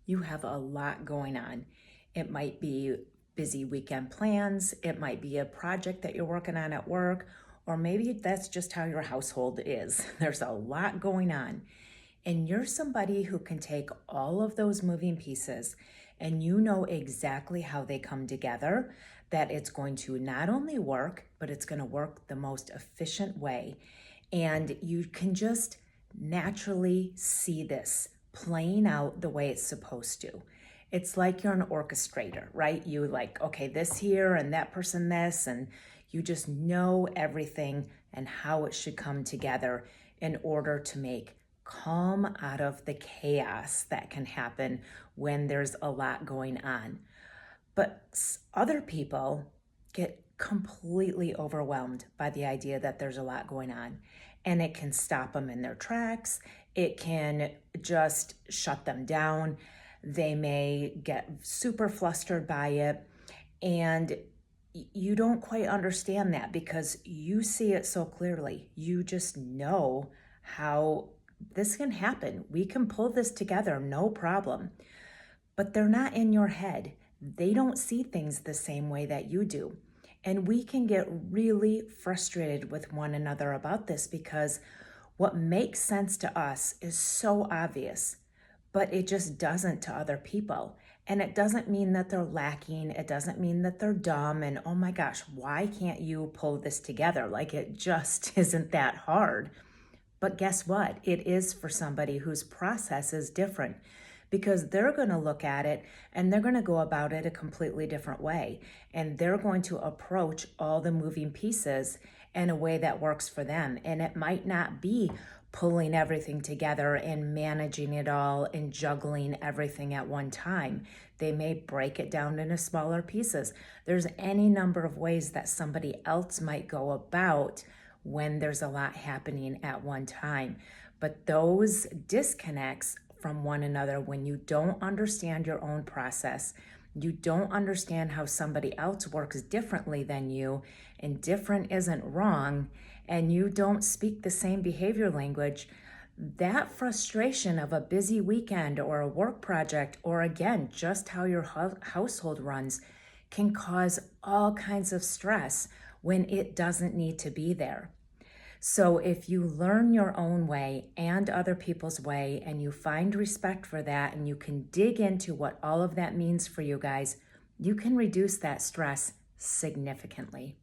you have a lot going on. It might be busy weekend plans, it might be a project that you're working on at work, or maybe that's just how your household is. There's a lot going on. And you're somebody who can take all of those moving pieces and you know exactly how they come together, that it's going to not only work, but it's going to work the most efficient way. And you can just naturally see this playing out the way it's supposed to. It's like you're an orchestrator, right? You like, okay, this here and that person this, and you just know everything and how it should come together in order to make calm out of the chaos that can happen when there's a lot going on. But other people get completely overwhelmed by the idea that there's a lot going on, and it can stop them in their tracks. It can just shut them down. They may get super flustered by it, and you don't quite understand that because you see it so clearly. You just know how this can happen. We can pull this together, no problem. But they're not in your head. They don't see things the same way that you do. And we can get really frustrated with one another about this because what makes sense to us is so obvious, but it just doesn't to other people. And it doesn't mean that they're lacking. It doesn't mean that they're dumb and, oh my gosh, why can't you pull this together? Like it just isn't that hard. But guess what? It is for somebody whose process is different, because they're going to look at it and they're going to go about it a completely different way. And they're going to approach all the moving pieces in a way that works for them. And it might not be pulling everything together and managing it all and juggling everything at one time. They may break it down into smaller pieces. There's any number of ways that somebody else might go about when there's a lot happening at one time. But those disconnects from one another, when you don't understand your own process, you don't understand how somebody else works differently than you, and different isn't wrong, and you don't speak the same behavior language, that frustration of a busy weekend or a work project, or again, just how your household runs, can cause all kinds of stress when it doesn't need to be there. So if you learn your own way and other people's way, and you find respect for that, and you can dig into what all of that means for you guys, you can reduce that stress significantly.